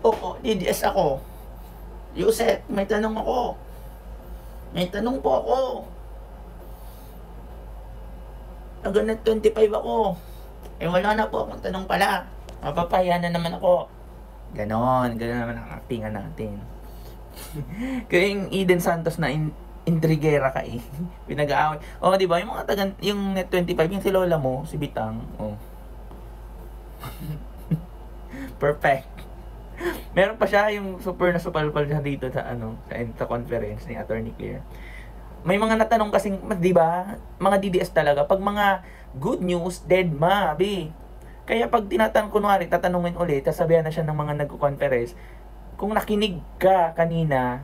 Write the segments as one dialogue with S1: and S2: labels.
S1: Opo, DDS ako. Yusek, may tanong ako. May tanong po ako. Hanggang 25 ako. Eh wala na po akong tanong pala. Mapapaya na naman ako. Ganon naman ang actingan natin. Kaya yung Eden Santos na intrigera ka eh. Pinag-aaway. Oh, di ba? Yung mga tagan, yung net 25, yung si lola mo, si Bitang. Oh. Perfect. Meron pa siya yung super na supalpal siya dito sa sa conference ni Attorney Claire. May mga natanong kasing, di ba? Mga DDS talaga. Pag mga good news, dead ma, abi. Kaya pag kunwari, tatanungin ulit, sasabihan na siya ng mga nagko-conference, kung nakinig ka kanina,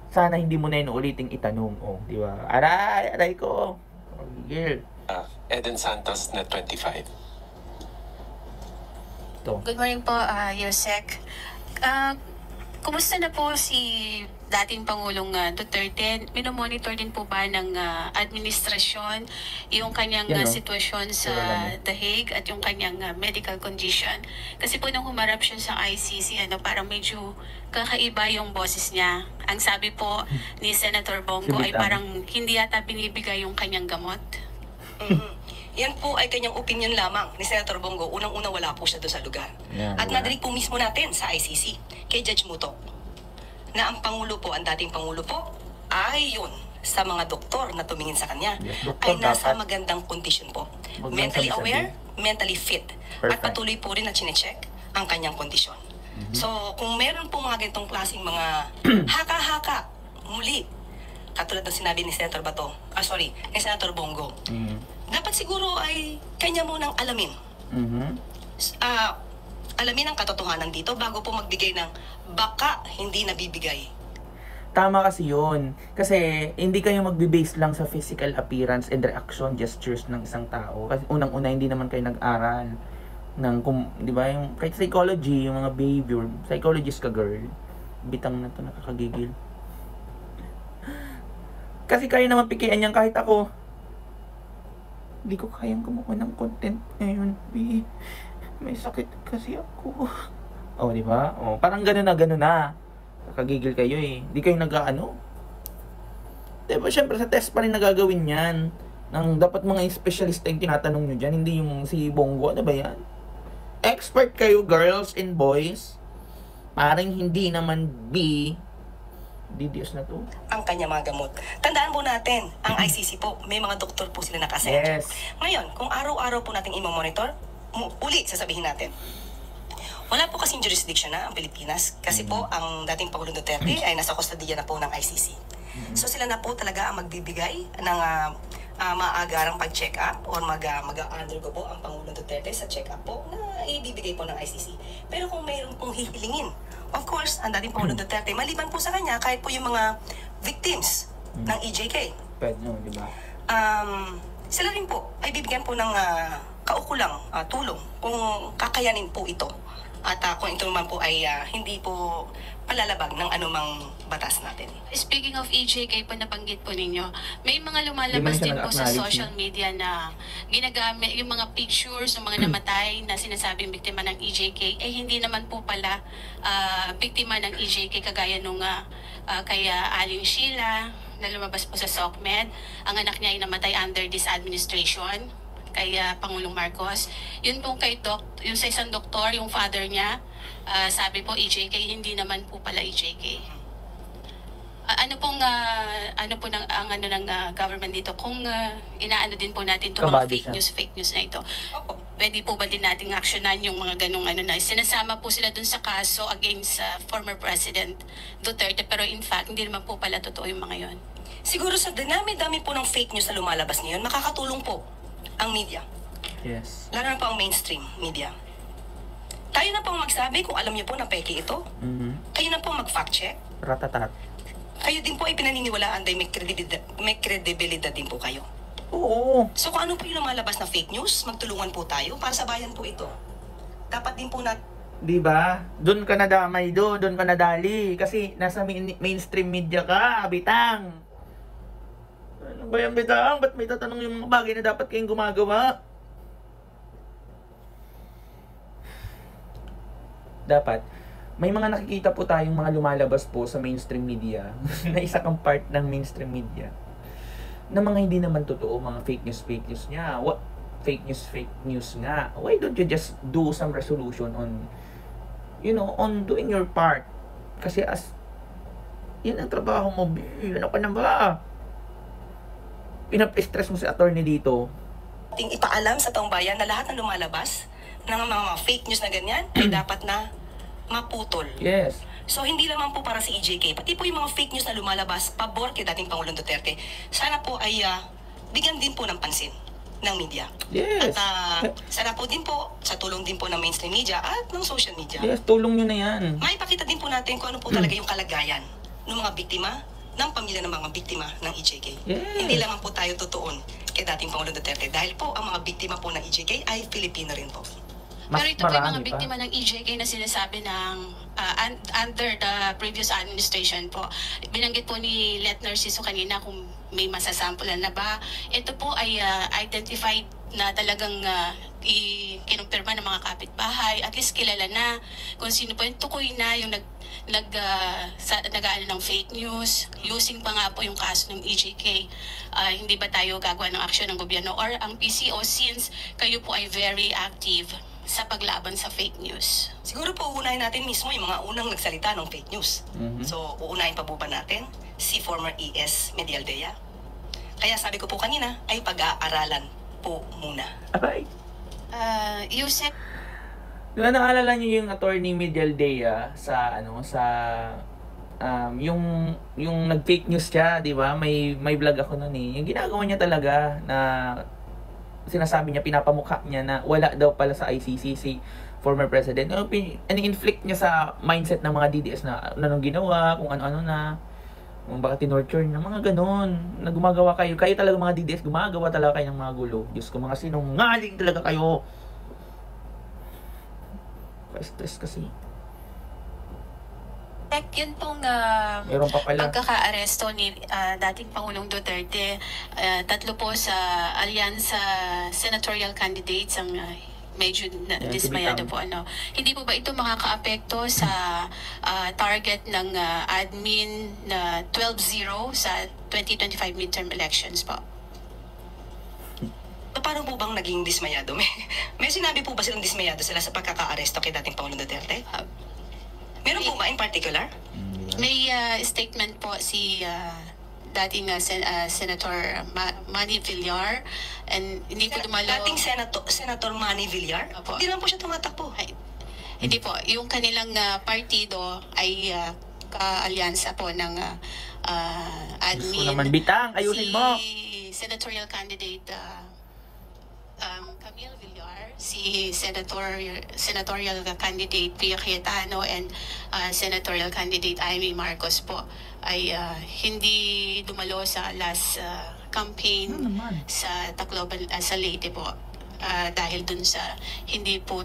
S1: sana hindi mo na inuuliting itanong. Oh, di ba? Aray ko. Oh, girl.
S2: Eden Santos, Net 25.
S3: Good morning po, Yusek. Kumusta na po si dating Pangulong Duterte? Minomonitor din po ba ng administrasyon yung kanyang sitwasyon sa The Hague at yung kanyang medical condition? Kasi po nung humarap siya sa ICC, parang medyo kakaiba yung boses niya. Ang sabi po ni Senator Bongo ay parang hindi yata binibigay yung kanyang gamot.
S4: Yan po ay kanyang opinion lamang ni Senator Bongo. Unang-una wala po siya doon sa lugar. At nadinig po mismo natin sa ICC kay Judge Mutok na ang Pangulo po, ang dating Pangulo po, ayon sa mga doktor na tumingin sa kanya, ay nasa magandang kondisyon po. Mentally aware, mentally fit. At patuloy po rin na chinecheck ang kanyang kondisyon. So, kung meron po mga ganitong klaseng mga haka-haka, muli, katulad ng sinabi ni Senator ni Senator Bongo, dapat siguro ay kanya munang alamin. Alamin ang katotohanan dito bago po magbigay ng baka hindi nabibigay.
S1: Tama kasi yun. Kasi hindi kayo magbe-base lang sa physical appearance and reaction gestures ng isang tao. Kasi unang-una hindi naman kayo nag-aral ng, di ba, yung kahit psychology, yung mga behavior. Psychologist ka, girl. Bitang na to, nakakagigil. Kasi kaya naman pikian yan kahit ako. Hindi ko kayang gumawa ng content ngayon, B. May sakit kasi ako. Oh, di ba? Oh, parang gano'n na. Nakagigil kayo eh. Hindi kayo nag-ano. Diba, syempre sa test pa rin nagagawin yan. Nang dapat mga specialist yung tinatanong nyo dyan. Hindi yung si Bongo. Ano ba yan? Expert kayo, girls and boys. Parang hindi naman B. DDS na to.
S4: Ang kanya mga gamot. Tandaan po natin, ang ICC po, may mga doktor po sila nakaset.
S1: Yes.
S4: Ngayon, kung araw-araw po natin i-monitor, uli sasabihin natin, wala po kasing jurisdiction na ang Pilipinas kasi po ang dating Pangulong Duterte ay nasa kustodiya na po ng ICC. So sila na po talaga ang magbibigay ng maagarang pag-check up or mag-undergo po ang Pangulong Duterte sa check up po na ibibigay po ng ICC. Pero kung mayroon pong hihilingin, of course, ang dating Pangulong Duterte, maliban po sa kanya, kahit po yung mga victims ng EJK.
S1: Pwede nyo, di ba?
S4: Sila rin po ay bibigyan po ng kaukulang tulong kung kakayanin po ito. At kung ito naman po ay hindi po palalabag ng anumang batas natin.
S3: Speaking of EJK po, nabanggit po ninyo, may mga lumalabas din po sa social media na ginagamit yung mga pictures ng mga namatay na sinasabing biktima ng EJK, hindi naman po pala biktima ng EJK kagaya nung kay Aling Sheila na lumabas po sa SOCMED. Ang anak niya ay namatay under this administration kay Pangulong Marcos. Yun po kay yung sa isang doktor, yung father niya, sabi po EJK, hindi naman po pala EJK. Ano po ng government dito kung inaano din po natin itong mga fake news na ito? Pwede po ba din nating aksyonan yung mga ganong na sinasama po sila dun sa kaso against former President Duterte, pero in fact hindi naman po pala totoo yung mga yon.
S4: Siguro sa dami po ng fake news na lumalabas ngayon, makakatulong po ang media.
S1: Yes.
S4: Lalo na po ang mainstream media. Tayo na pong magsabi kung alam niyo po na peke ito. Kayo na pong mag-fact check.
S1: Ratatat.
S4: Kayo din po ay pinaniniwalaan dahil may credibility din po kayo.
S1: Oo.
S4: So kung ano po yung lumalabas na fake news, magtulungan po tayo para sa bayan po ito. Dapat din po
S1: Diba? Doon ka nadamay doon ka nadali. Kasi nasa mainstream media ka, bitang. Ano ba yung bitang? Ba't may tatanong yung mga bagay na dapat kayong gumagawa? Dapat, may mga nakikita po tayong mga lumalabas po sa mainstream media na isa kang part ng mainstream media na mga hindi naman totoo, mga fake news niya. What fake news nga? Why don't you just do some resolution on, you know, on doing your part? Kasi yan ang trabaho mo, ano ka na ba? Pinap-stress mo si attorney dito.
S4: Ating ipaalam sa taong bayan na lahat ng lumalabas ng mga fake news na ganyan ay dapat na maputol.
S1: Yes.
S4: So, hindi lamang po para sa EJK, pati po yung mga fake news na lumalabas, pabor kay dating Pangulong Duterte, sana po ay bigyan din po ng pansin ng media.
S1: Yes.
S4: At sana po din po, sa tulong din po ng mainstream media at ng social media,
S1: Yes, tulong nyo na yan.
S4: maipakita din po natin kung ano po talaga yung kalagayan ng mga biktima, ng pamilya ng mga biktima ng EJK.
S1: Yes.
S4: Hindi lamang po tayo tutuon kay dating Pangulong Duterte dahil po ang mga biktima po ng EJK ay Filipino rin po.
S3: Pero ito po yung mga
S1: marami pa.
S3: biktima ng EJK na sinasabi ng under the previous administration po. Binanggit po ni Let Narciso kanina kung may masasampulan na ba. Ito po ay identified na talagang kinumpirma ng mga kapitbahay. At least kilala na kung sino po yung tukoy na yung nag-aaral ng fake news. Using pa nga po yung kaso ng EJK. Hindi ba tayo gagawa ng aksyon ng gobyerno or ang PCO since kayo po ay very active sa paglaban sa fake news?
S4: Siguro po uunahin natin mismo yung mga unang nagsalita ng fake news. So, uunahin pa po ba natin si former ES Medialdea? Kaya sabi ko po kanina ay pag-aaralan po muna.
S1: Abay.
S3: Yusek,
S1: Diba naalala niyo yung attorney Medialdea sa yung nag-fake news siya, 'di ba? May vlog ako noon eh. Yung ginagawa niya talaga na sinasabi niya, pinapamukha niya na wala daw pala sa ICC si former president. Inflict niya sa mindset ng mga DDS na anong ginawa, kung ano-ano na, kung baka tinorture niya, mga ganon. Na gumagawa kayo talaga mga DDS, gumagawa talaga kayo ng mga gulo. Diyos ko, mga sinungaling talaga kayo. Stress kasi.
S3: yun pong
S1: Meron pa pala.
S3: pagkaka-aresto ni dating Pangulong Duterte, tatlo po sa alyansa senatorial candidates ang medyo dismayado po. Hindi po ba ito makakaapekto sa target ng admin na 12-0 sa 2025 midterm elections po?
S4: Paano po bang naging dismayado? May sinabi po ba silang dismayado sila sa pagkaka-aresto kay dating Pangulong Duterte? Meron po ba in particular?
S3: May statement po si dating Senator Manny Villar, and hindi po dumalo.
S4: Dating Senator Manny Villar?
S3: Opo.
S4: Hindi naman po siya tumatakbo.
S3: Hindi po. Yung kanilang partido ay kaalyansa po ng admin.
S1: Gusto naman bitang, ayusin mo.
S3: Si senatorial candidate Camille Villar, si senatorial candidate Pia Cayetano, and senatorial candidate Amy Marcos po ay hindi dumalo sa last campaign sa Tacloban, sa Leyte po, dahil dun sa hindi po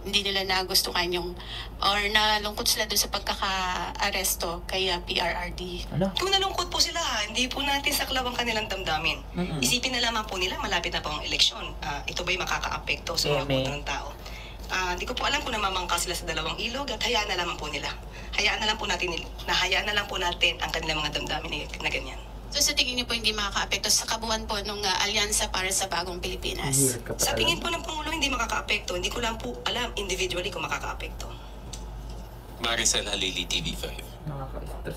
S3: hindi nila nagustuhan yung or nalungkot sila doon sa pagkaka-aresto kay PRRD.
S4: Kung nalungkot po sila, hindi po natin saklaw ang kanilang damdamin. Isipin na lamang po nila, malapit na po ang eleksyon. Ito ba'y makaka-apekto sa mga boto ng tao? Hindi ko po alam kung namamangka sila sa dalawang ilog at hayaan na lamang po nila. Hayaan na lang po natin ang kanilang mga damdamin na ganyan.
S3: So sa tingin niyo po hindi makaka-apekto sa kabuuan po ng alyansa para sa bagong Pilipinas?
S4: Sa tingin po ng Pangulo, hindi makaka-apekto. Hindi ko lang po alam individually kung makaka-apekto.
S2: Maricel Halili, TV5.
S1: Nakaka-stress.